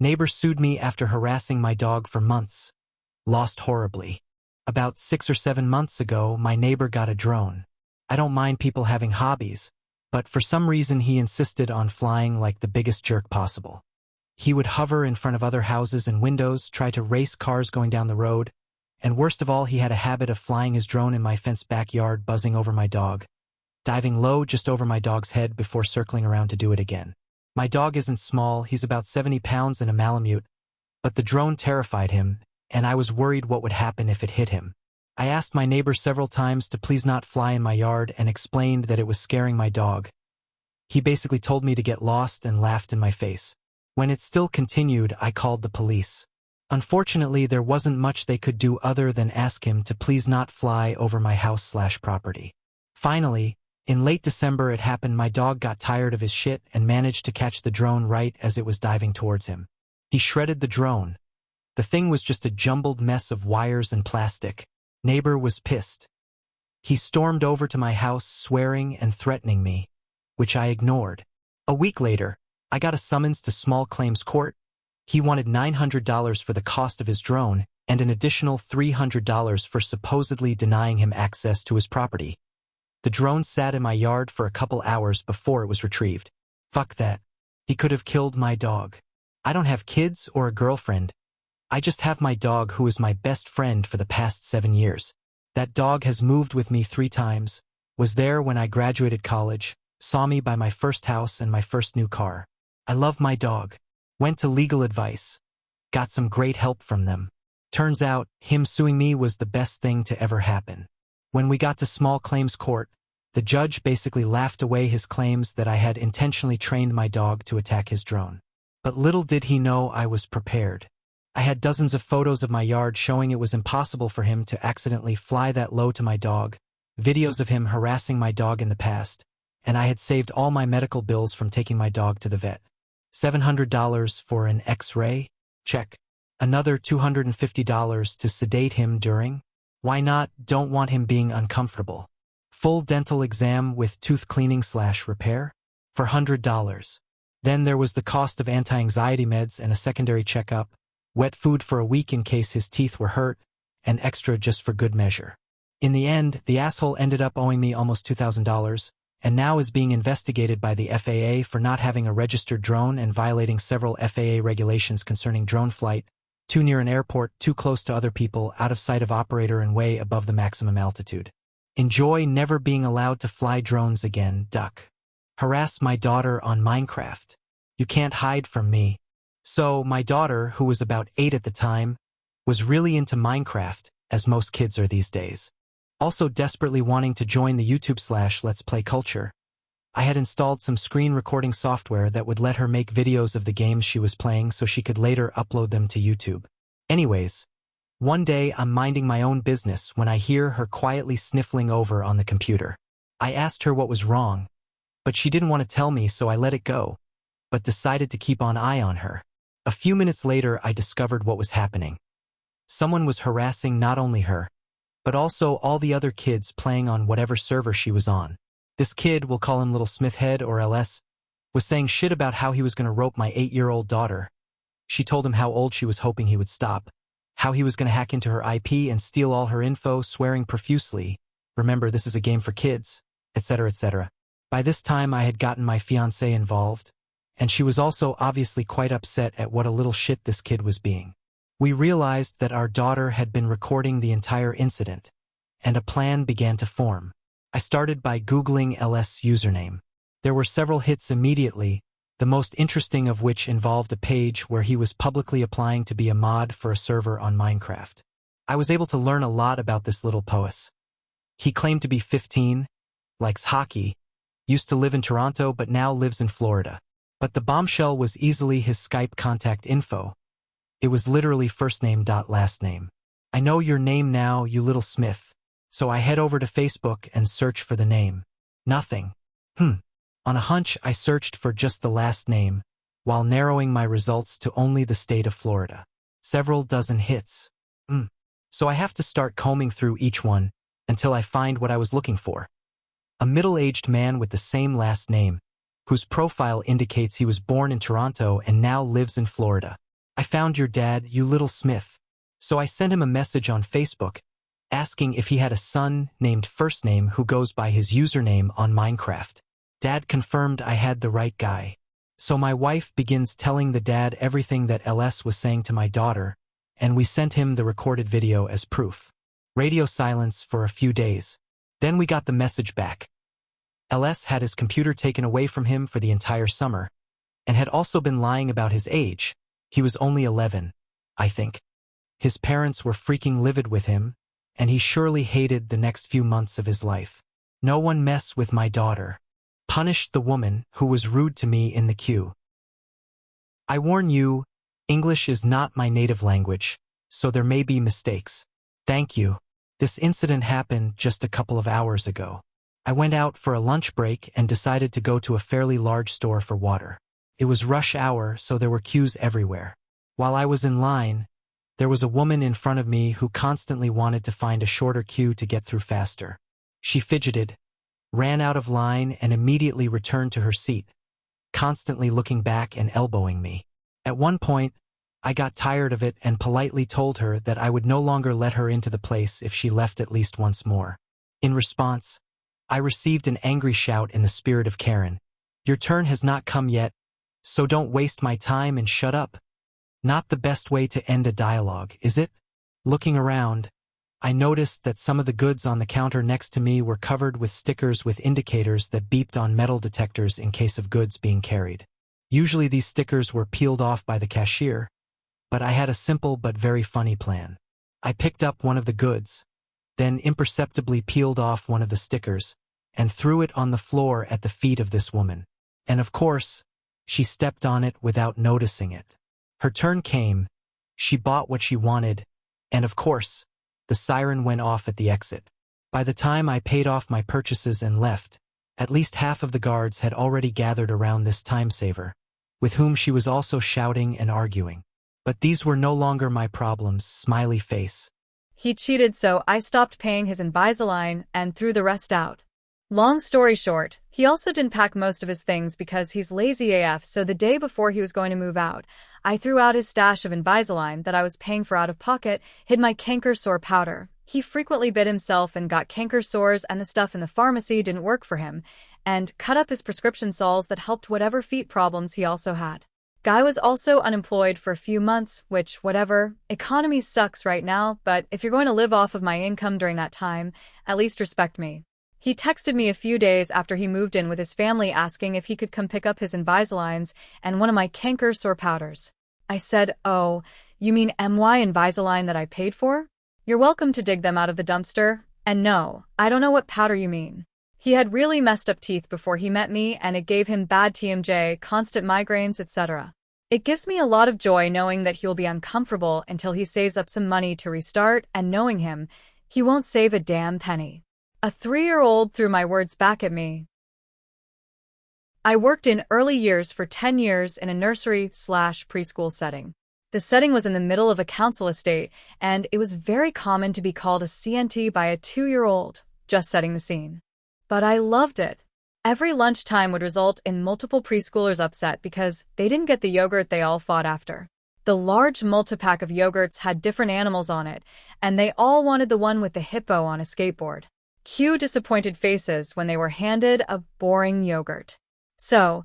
Neighbor sued me after harassing my dog for months. Lost horribly. About 6 or 7 months ago, my neighbor got a drone. I don't mind people having hobbies, but for some reason he insisted on flying like the biggest jerk possible. He would hover in front of other houses and windows, try to race cars going down the road, and worst of all, he had a habit of flying his drone in my fenced backyard, buzzing over my dog, diving low just over my dog's head before circling around to do it again. My dog isn't small, he's about 70 pounds and a Malamute, but the drone terrified him, and I was worried what would happen if it hit him. I asked my neighbor several times to please not fly in my yard and explained that it was scaring my dog. He basically told me to get lost and laughed in my face. When it still continued, I called the police. Unfortunately, there wasn't much they could do other than ask him to please not fly over my house/property. Finally, in late December it happened. My dog got tired of his shit and managed to catch the drone right as it was diving towards him. He shredded the drone. The thing was just a jumbled mess of wires and plastic. Neighbor was pissed. He stormed over to my house, swearing and threatening me, which I ignored. A week later, I got a summons to small claims court. He wanted $900 for the cost of his drone and an additional $300 for supposedly denying him access to his property. The drone sat in my yard for a couple hours before it was retrieved. Fuck that. He could have killed my dog. I don't have kids or a girlfriend. I just have my dog, who is my best friend for the past 7 years. That dog has moved with me 3 times, was there when I graduated college, saw me buy my first house and my first new car. I love my dog. Went to legal advice. Got some great help from them. Turns out, him suing me was the best thing to ever happen. When we got to small claims court, the judge basically laughed away his claims that I had intentionally trained my dog to attack his drone. But little did he know I was prepared. I had dozens of photos of my yard showing it was impossible for him to accidentally fly that low to my dog, videos of him harassing my dog in the past, and I had saved all my medical bills from taking my dog to the vet. $700 for an X-ray? Check. Another $250 to sedate him during? Why not? Don't want him being uncomfortable. Full dental exam with tooth cleaning/repair? For $100. Then there was the cost of anti-anxiety meds and a secondary checkup, wet food for a week in case his teeth were hurt, and extra just for good measure. In the end, the asshole ended up owing me almost $2,000, and now is being investigated by the FAA for not having a registered drone and violating several FAA regulations concerning drone flight, too near an airport, too close to other people, out of sight of operator, and way above the maximum altitude. Enjoy never being allowed to fly drones again, duck. Harass my daughter on Minecraft. You can't hide from me. So, my daughter, who was about 8 at the time, was really into Minecraft, as most kids are these days. Also desperately wanting to join the YouTube/Let's Play culture. I had installed some screen recording software that would let her make videos of the games she was playing so she could later upload them to YouTube. Anyways, one day I'm minding my own business when I hear her quietly sniffling over on the computer. I asked her what was wrong, but she didn't want to tell me, so I let it go, but decided to keep an eye on her. A few minutes later, I discovered what was happening. Someone was harassing not only her, but also all the other kids playing on whatever server she was on. This kid, we'll call him Little Smithhead or LS, was saying shit about how he was going to rope my 8-year-old daughter. She told him how old she was, hoping he would stop, how he was going to hack into her IP and steal all her info, swearing profusely, remember this is a game for kids, etc., etc. By this time I had gotten my fiancé involved, and she was also obviously quite upset at what a little shit this kid was being. We realized that our daughter had been recording the entire incident, and a plan began to form. I started by Googling LS username. There were several hits immediately, the most interesting of which involved a page where he was publicly applying to be a mod for a server on Minecraft. I was able to learn a lot about this little puss. He claimed to be 15, likes hockey, used to live in Toronto but now lives in Florida. But the bombshell was easily his Skype contact info. It was literally first name dot last name. I know your name now, you little Smith. So I head over to Facebook and search for the name. Nothing. On a hunch, I searched for just the last name, while narrowing my results to only the state of Florida. Several dozen hits. So I have to start combing through each one until I find what I was looking for. A middle-aged man with the same last name, whose profile indicates he was born in Toronto and now lives in Florida. I found your dad, you little Smith. So I sent him a message on Facebook, asking if he had a son named First Name who goes by his username on Minecraft. Dad confirmed I had the right guy. So my wife begins telling the dad everything that LS was saying to my daughter, and we sent him the recorded video as proof. Radio silence for a few days. Then we got the message back. LS had his computer taken away from him for the entire summer, and had also been lying about his age. He was only 11, I think. His parents were freaking livid with him, and he surely hated the next few months of his life. No one mess with my daughter. Punished the woman who was rude to me in the queue. I warn you, English is not my native language, so there may be mistakes. Thank you. This incident happened just a couple of hours ago. I went out for a lunch break and decided to go to a fairly large store for water. It was rush hour, so there were queues everywhere. While I was in line, there was a woman in front of me who constantly wanted to find a shorter queue to get through faster. She fidgeted, ran out of line, and immediately returned to her seat, constantly looking back and elbowing me. At one point, I got tired of it and politely told her that I would no longer let her into the place if she left at least once more. In response, I received an angry shout in the spirit of Karen. Your turn has not come yet, so don't waste my time and shut up. Not the best way to end a dialogue, is it? Looking around, I noticed that some of the goods on the counter next to me were covered with stickers with indicators that beeped on metal detectors in case of goods being carried. Usually these stickers were peeled off by the cashier, but I had a simple but very funny plan. I picked up one of the goods, then imperceptibly peeled off one of the stickers, and threw it on the floor at the feet of this woman. And of course, she stepped on it without noticing it. Her turn came, she bought what she wanted, and of course, the siren went off at the exit. By the time I paid off my purchases and left, at least half of the guards had already gathered around this time saver, with whom she was also shouting and arguing. But these were no longer my problems, smiley face. He cheated, so I stopped paying his Invisalign and threw the rest out. Long story short, he also didn't pack most of his things because he's lazy AF, so the day before he was going to move out, I threw out his stash of Invisalign that I was paying for out of pocket, hid my canker sore powder. He frequently bit himself and got canker sores, and the stuff in the pharmacy didn't work for him, and cut up his prescription soles that helped whatever feet problems he also had. Guy was also unemployed for a few months, which, whatever, economy sucks right now, but if you're going to live off of my income during that time, at least respect me. He texted me a few days after he moved in with his family asking if he could come pick up his Invisaligns and one of my canker sore powders. I said, oh, you mean MY Invisalign that I paid for? You're welcome to dig them out of the dumpster. And no, I don't know what powder you mean. He had really messed up teeth before he met me, and it gave him bad TMJ, constant migraines, etc. It gives me a lot of joy knowing that he'll be uncomfortable until he saves up some money to restart, and knowing him, he won't save a damn penny. A 3-year-old threw my words back at me. I worked in early years for 10 years in a nursery/preschool setting. The setting was in the middle of a council estate, and it was very common to be called a CNT by a 2-year-old, just setting the scene. But I loved it. Every lunchtime would result in multiple preschoolers upset because they didn't get the yogurt they all fought after. The large multi-pack of yogurts had different animals on it, and they all wanted the one with the hippo on a skateboard. Cue disappointed faces when they were handed a boring yogurt. So,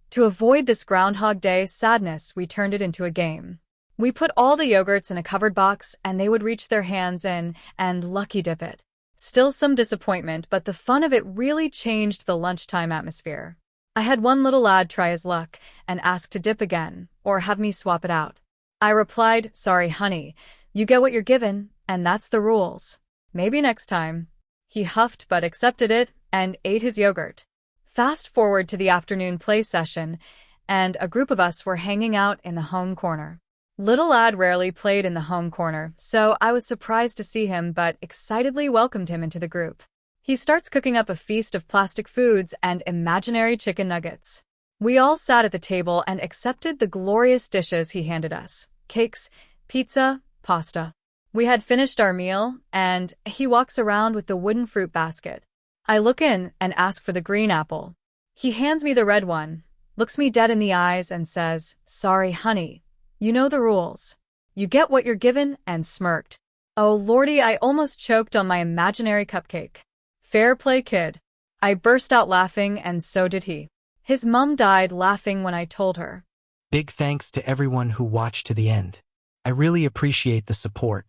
to avoid this Groundhog Day sadness, we turned it into a game. We put all the yogurts in a covered box, and they would reach their hands in and lucky dip it. Still some disappointment, but the fun of it really changed the lunchtime atmosphere. I had one little lad try his luck and ask to dip again, or have me swap it out. I replied, sorry honey, you get what you're given, and that's the rules. Maybe next time. He huffed but accepted it and ate his yogurt. Fast forward to the afternoon play session, and a group of us were hanging out in the home corner. Little lad rarely played in the home corner, so I was surprised to see him but excitedly welcomed him into the group. He starts cooking up a feast of plastic foods and imaginary chicken nuggets. We all sat at the table and accepted the glorious dishes he handed us: cakes, pizza, pasta. We had finished our meal, and he walks around with the wooden fruit basket. I look in and ask for the green apple. He hands me the red one, looks me dead in the eyes and says, sorry honey, You know the rules. You get what you're given, and smirked. Oh lordy, I almost choked on my imaginary cupcake. Fair play, kid. I burst out laughing, and so did he. His mum died laughing when I told her. Big thanks to everyone who watched to the end. I really appreciate the support.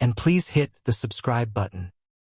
And please hit the subscribe button.